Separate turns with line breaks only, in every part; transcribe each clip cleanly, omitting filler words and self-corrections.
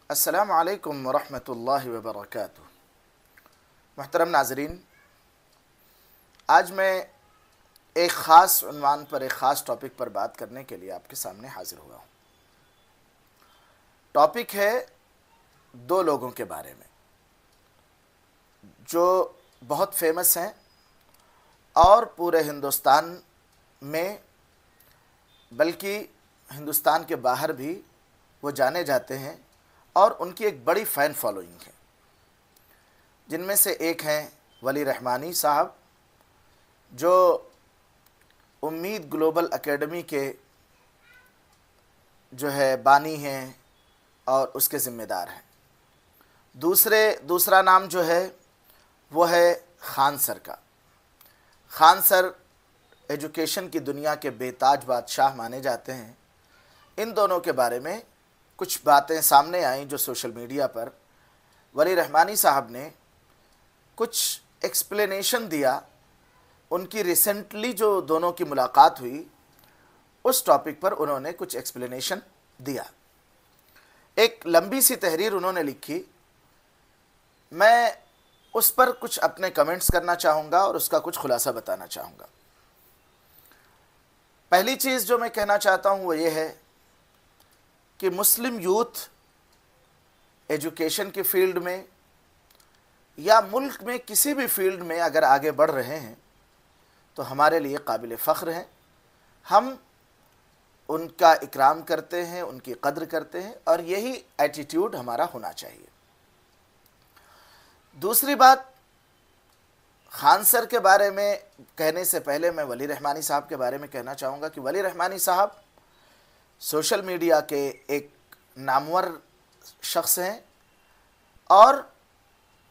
अस्सलामु अलैकुम वरहमतुल्लाहि वबरकातुहू। मुहतरम नाज़रीन, आज मैं एक ख़ास उन्वान पर एक ख़ास टॉपिक पर बात करने के लिए आपके सामने हाज़िर हुआ हूँ। टॉपिक है दो लोगों के बारे में जो बहुत फेमस हैं और पूरे हिंदुस्तान में बल्कि हिंदुस्तान के बाहर भी वो जाने जाते हैं और उनकी एक बड़ी फ़ैन फॉलोइंग है। जिनमें से एक हैं वली रहमानी साहब, जो उम्मीद ग्लोबल एकेडमी के जो है बानी हैं और उसके ज़िम्मेदार हैं। दूसरा नाम जो है वो है खान सर का। खान सर एजुकेशन की दुनिया के बेताज बादशाह माने जाते हैं। इन दोनों के बारे में कुछ बातें सामने आईं जो सोशल मीडिया पर वली रहमानी साहब ने कुछ एक्सप्लेनेशन दिया। उनकी रिसेंटली जो दोनों की मुलाकात हुई उस टॉपिक पर उन्होंने कुछ एक्सप्लेनेशन दिया। एक लंबी सी तहरीर उन्होंने लिखी। मैं उस पर कुछ अपने कमेंट्स करना चाहूँगा और उसका कुछ खुलासा बताना चाहूँगा। पहली चीज़ जो मैं कहना चाहता हूँ वो ये है कि मुस्लिम यूथ एजुकेशन की फील्ड में या मुल्क में किसी भी फील्ड में अगर आगे बढ़ रहे हैं तो हमारे लिए काबिल फ़ख्र हैं। हम उनका इकराम करते हैं, उनकी कद्र करते हैं और यही एटीट्यूड हमारा होना चाहिए। दूसरी बात, खान सर के बारे में कहने से पहले मैं वली रहमानी साहब के बारे में कहना चाहूँगा कि वली रहमानी साहब सोशल मीडिया के एक नामवर शख्स हैं और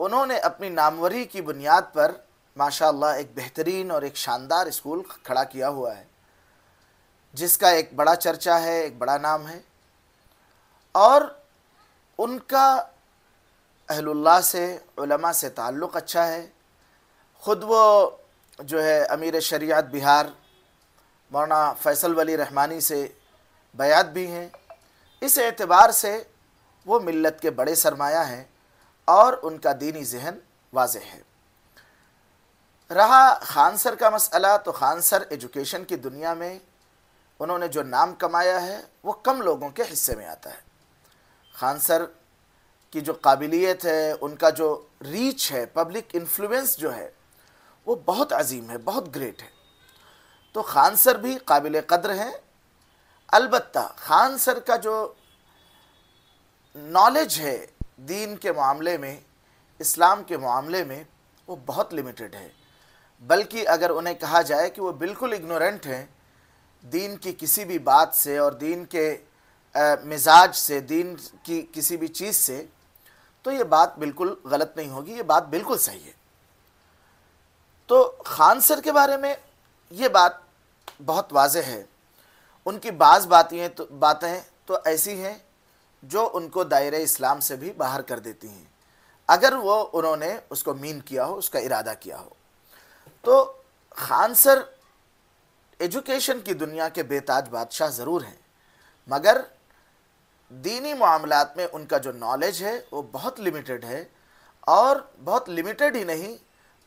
उन्होंने अपनी नामवरी की बुनियाद पर माशाअल्लाह एक बेहतरीन और एक शानदार स्कूल खड़ा किया हुआ है जिसका एक बड़ा चर्चा है, एक बड़ा नाम है। और उनका अहलुल्लाह से, उलमा से ताल्लुक़ अच्छा है। ख़ुद वो जो है अमीर शरीयत बिहार मौलाना फ़ैसल वली रहमानी से बैत भी हैं। इस एतबार से वो मिल्लत के बड़े सरमाया हैं और उनका दीनी ज़हन वाज़ेह है। रहा खान सर का मसला, तो खान सर एजुकेशन की दुनिया में उन्होंने जो नाम कमाया है वो कम लोगों के हिस्से में आता है। खान सर की जो काबिलियत है, उनका जो रीच है, पब्लिक इन्फ्लुएंस जो है वो बहुत अजीम है, बहुत ग्रेट है। तो खान सर भी काबिल कद्र हैं। अलबत्ता खान सर का जो नॉलेज है दीन के मामले में, इस्लाम के मामले में, वो बहुत लिमिटेड है। बल्कि अगर उन्हें कहा जाए कि वो बिल्कुल इग्नोरेंट हैं दीन की किसी भी बात से और दीन के मिजाज से, दीन की किसी भी चीज़ से, तो ये बात बिल्कुल गलत नहीं होगी, ये बात बिल्कुल सही है। तो खान सर के बारे में ये बात बहुत वाज़ेह है। उनकी बाज़ बातें तो ऐसी हैं जो उनको दायरे इस्लाम से भी बाहर कर देती हैं, अगर वो उन्होंने उसको मीन किया हो, उसका इरादा किया हो। तो खान सर एजुकेशन की दुनिया के बेताज बादशाह ज़रूर हैं, मगर दीनी मामलात में उनका जो नॉलेज है वो बहुत लिमिटेड है। और बहुत लिमिटेड ही नहीं,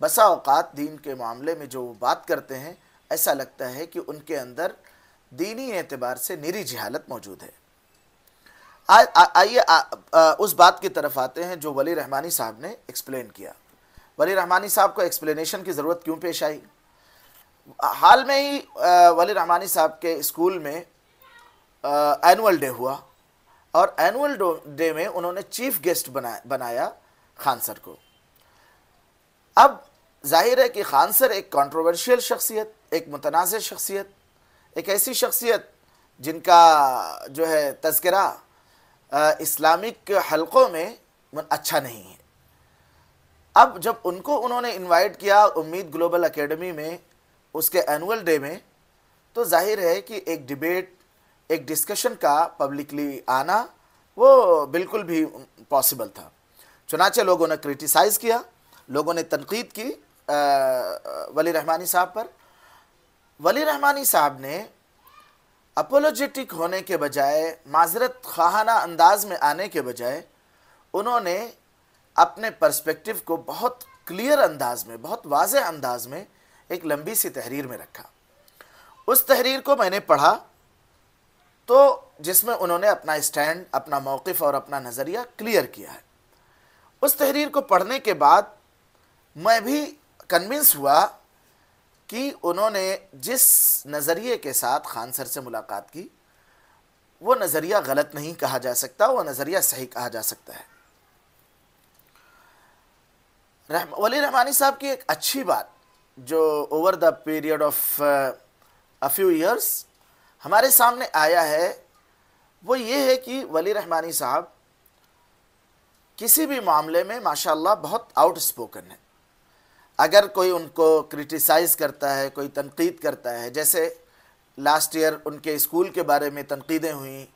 बसा औक़ात दीन के मामले में जो वो बात करते हैं ऐसा लगता है कि उनके अंदर दीनी एतबार से निरी जहालत मौजूद है। आइए उस बात की तरफ आते हैं जो वली रहमानी साहब ने एक्सप्लेन किया। वली रहमानी साहब को एक्सप्लेनेशन की ज़रूरत क्यों पेश आई? हाल में ही वली रहमानी साहब के स्कूल में एनुअल डे हुआ और एनुअल डे में उन्होंने चीफ गेस्ट बनाया खान सर को। अब जाहिर है कि खान सर एक कंट्रोवर्शियल शख्सियत, एक मुतनाज़ शख्सियत, एक ऐसी शख्सियत जिनका जो है तज़किरा इस्लामिक हलक़ों में अच्छा नहीं है। अब जब उनको उन्होंने इनवाइट किया उम्मीद ग्लोबल एकेडमी में उसके एनुअल डे में, तो जाहिर है कि एक डिबेट, एक डिस्कशन का पब्लिकली आना वो बिल्कुल भी पॉसिबल था। चुनाचे लोगों ने क्रिटिसाइज़ किया, लोगों ने तनकीद की वली रहमानी साहब पर। वली रहमानी साहब ने अपोलोजेटिक होने के बजाय, माजरत खाना अंदाज में आने के बजाय उन्होंने अपने पर्सपेक्टिव को बहुत क्लियर अंदाज में, बहुत वाज़ेह अंदाज में एक लंबी सी तहरीर में रखा। उस तहरीर को मैंने पढ़ा तो जिसमें उन्होंने अपना स्टैंड, अपना मौक़िफ़ और अपना नज़रिया क्लियर किया है। उस तहरीर को पढ़ने के बाद मैं भी कन्विंस हुआ कि उन्होंने जिस नज़रिए के साथ खान सर से मुलाकात की वो नज़रिया गलत नहीं कहा जा सकता, वो नज़रिया सही कहा जा सकता है। वली रहमानी साहब की एक अच्छी बात जो over the period of a few years हमारे सामने आया है वो ये है कि वली रहमानी साहब किसी भी मामले में माशाअल्लाह बहुत आउटस्पोकन है। अगर कोई उनको क्रिटिसाइज़ करता है, कोई तनकीद करता है, जैसे लास्ट ईयर उनके स्कूल के बारे में तनकीदें हुई,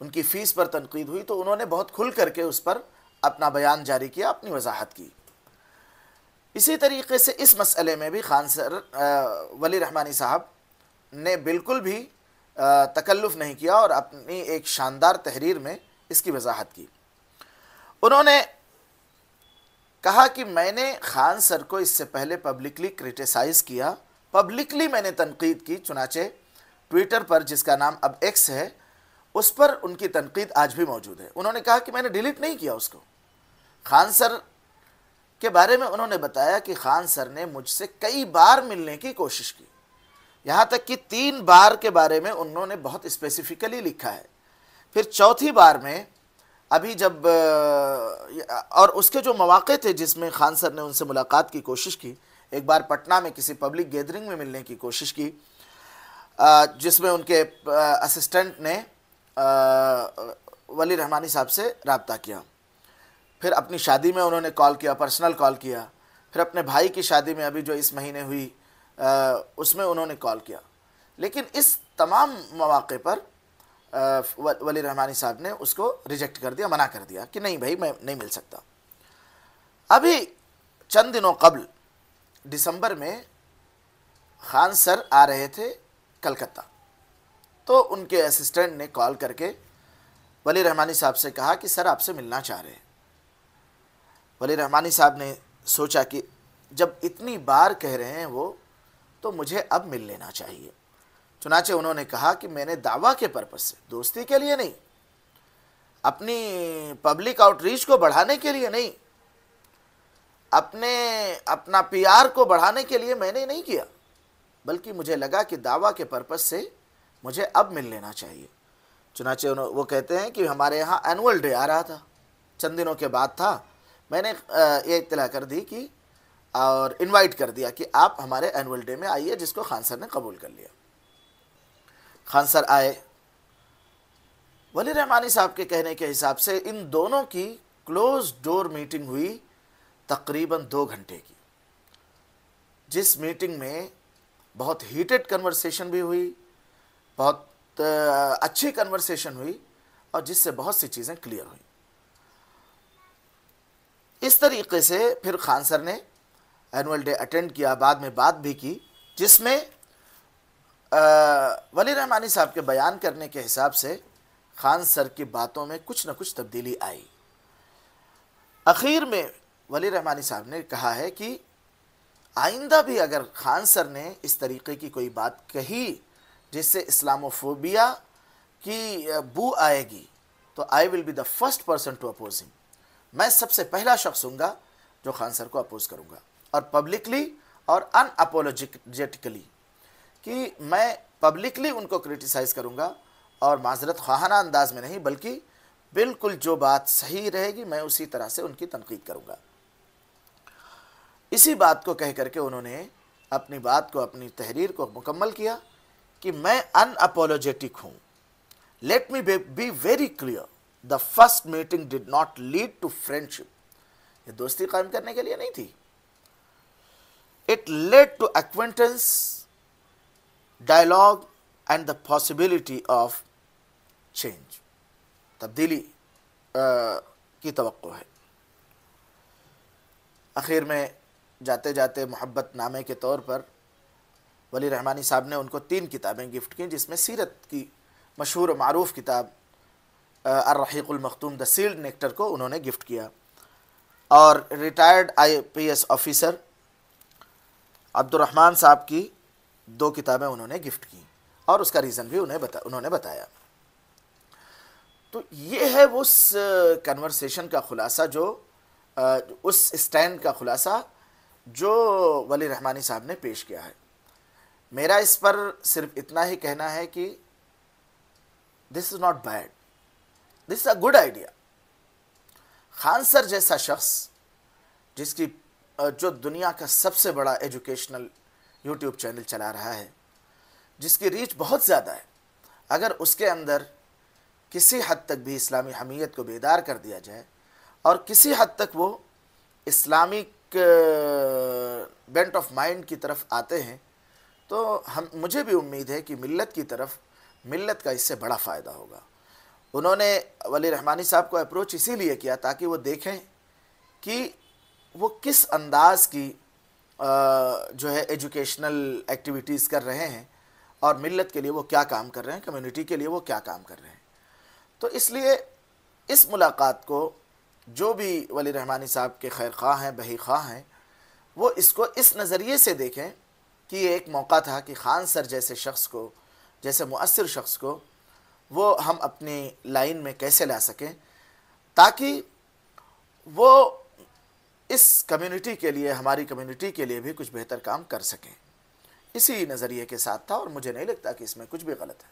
उनकी फ़ीस पर तनकीद हुई, तो उन्होंने बहुत खुल करके उस पर अपना बयान जारी किया, अपनी वजाहत की। इसी तरीके से इस मसले में भी खान सर वली रहमानी साहब ने बिल्कुल भी तकल्लुफ़ नहीं किया और अपनी एक शानदार तहरीर में इसकी वजाहत की। उन्होंने कहा कि मैंने खान सर को इससे पहले पब्लिकली क्रिटिसाइज़ किया, पब्लिकली मैंने तनकीद की, चुनाचे ट्विटर पर जिसका नाम अब एक्स है उस पर उनकी तनकीद आज भी मौजूद है। उन्होंने कहा कि मैंने डिलीट नहीं किया उसको। खान सर के बारे में उन्होंने बताया कि खान सर ने मुझसे कई बार मिलने की कोशिश की, यहाँ तक कि 3 बार के बारे में उन्होंने बहुत स्पेसिफिकली लिखा है। फिर चौथी बार में अभी जब और उसके जो मौक़े थे जिसमें खान सर ने उनसे मुलाकात की कोशिश की, एक बार पटना में किसी पब्लिक गैदरिंग में मिलने की कोशिश की जिसमें उनके असिस्टेंट ने वली रहमानी साहब से रब्ता किया। फिर अपनी शादी में उन्होंने कॉल किया, पर्सनल कॉल किया। फिर अपने भाई की शादी में अभी जो इस महीने हुई उसमें उन्होंने कॉल किया। लेकिन इस तमाम मौक़े पर वली रहमानी साहब ने उसको रिजेक्ट कर दिया, मना कर दिया कि नहीं भाई मैं नहीं मिल सकता। अभी चंद दिनों कबल दिसंबर में खान सर आ रहे थे कलकत्ता, तो उनके असिस्टेंट ने कॉल करके वली रहमानी साहब से कहा कि सर आपसे मिलना चाह रहे हैं। वली रहमानी साहब ने सोचा कि जब इतनी बार कह रहे हैं वो, तो मुझे अब मिल लेना चाहिए। चुनाचे उन्होंने कहा कि मैंने दावा के पर्पस से, दोस्ती के लिए नहीं, अपनी पब्लिक आउटरीच को बढ़ाने के लिए नहीं, अपना पीआर को बढ़ाने के लिए मैंने नहीं किया, बल्कि मुझे लगा कि दावा के पर्पस से मुझे अब मिल लेना चाहिए। चुनाचे वो कहते हैं कि हमारे यहाँ एनुअल डे आ रहा था, चंद दिनों के बाद था, मैंने ये इत्तला कर दी कि और इनवाइट कर दिया कि आप हमारे एनुअल डे में आइए, जिसको खान सर ने कबूल कर लिया। खान सर आए। वली रहमानी साहब के कहने के हिसाब से इन दोनों की क्लोज डोर मीटिंग हुई तकरीबन 2 घंटे की, जिस मीटिंग में बहुत हीटेड कन्वर्सेशन भी हुई, बहुत अच्छी कन्वर्सेशन हुई और जिससे बहुत सी चीज़ें क्लियर हुई। इस तरीके से फिर खान सर ने एनुअल डे अटेंड किया, बाद में बात भी की, जिसमें वली रहमानी साहब के बयान करने के हिसाब से खान सर की बातों में कुछ न कुछ तब्दीली आई। आखिर में वली रहमानी साहब ने कहा है कि आइंदा भी अगर खान सर ने इस तरीके की कोई बात कही जिससे इस्लामोफोबिया की बू आएगी, तो I will be the first person to oppose him. मैं सबसे पहला शख्स हूँगा जो खान सर को अपोज करूँगा, और पब्लिकली और अनअपोलोजेटिकली, कि मैं पब्लिकली उनको क्रिटिसाइज़ करूँगा और माजरत ख़्वाहाना अंदाज में नहीं, बल्कि बिल्कुल जो बात सही रहेगी मैं उसी तरह से उनकी तनकीद करूँगा। इसी बात को कह करके उन्होंने अपनी बात को, अपनी तहरीर को मुकम्मल किया कि मैं अनअपोलोजेटिक हूँ। Let me be very clear, the first meeting did not lead to friendship. ये दोस्ती कायम करने के लिए नहीं थी, it led to acquaintance, dialogue and the possibility of change. तब्दीली की तवक्को है। आखिर में जाते जाते मोहब्बत नामे के तौर पर वली रहमानी साहब ने उनको 3 किताबें गिफ्ट की, जिसमें सीरत की मशहूर मारूफ किताब अर्रहीकुल मखतूम द सील्ड नेक्टर को उन्होंने गिफ्ट किया। और रिटायर्ड IPS ऑफिसर अब्दुर्रहमान साहब की 2 किताबें उन्होंने गिफ्ट की और उसका रीज़न भी उन्होंने बताया। तो ये है उस कन्वर्सेशन का ख़ुलासा, जो उस स्टैंड का ख़ुलासा जो वली रहमानी साहब ने पेश किया है। मेरा इस पर सिर्फ इतना ही कहना है कि this is not bad, this is a good idea. Khan sir जैसा शख्स जिसकी जो दुनिया का सबसे बड़ा एजुकेशनल यूट्यूब चैनल चला रहा है, जिसकी रीच बहुत ज़्यादा है, अगर उसके अंदर किसी हद तक भी इस्लामी हमीयत को बेदार कर दिया जाए और किसी हद तक वो इस्लामिक बेंट ऑफ माइंड की तरफ आते हैं, तो मुझे भी उम्मीद है कि मिल्लत की तरफ, मिल्लत का इससे बड़ा फ़ायदा होगा। उन्होंने वली रहमानी साहब को अप्रोच इसीलिए किया ताकि वो देखें कि वो किस अंदाज की जो है एजुकेशनल एक्टिविटीज़ कर रहे हैं और मिल्लत के लिए वो क्या काम कर रहे हैं, कम्युनिटी के लिए वो क्या काम कर रहे हैं। तो इसलिए इस मुलाकात को जो भी वली रहमानी साहब के खैर ख्वाह हैं, बही ख्वाह हैं, वो इसको इस नज़रिए से देखें कि ये एक मौका था कि खान सर जैसे शख्स को, जैसे मुअस्सिर शख्स को, वो हम अपनी लाइन में कैसे ला सकें ताकि वो इस कम्युनिटी के लिए, हमारी कम्युनिटी के लिए भी कुछ बेहतर काम कर सकें। इसी नज़रिए के साथ था और मुझे नहीं लगता कि इसमें कुछ भी गलत है।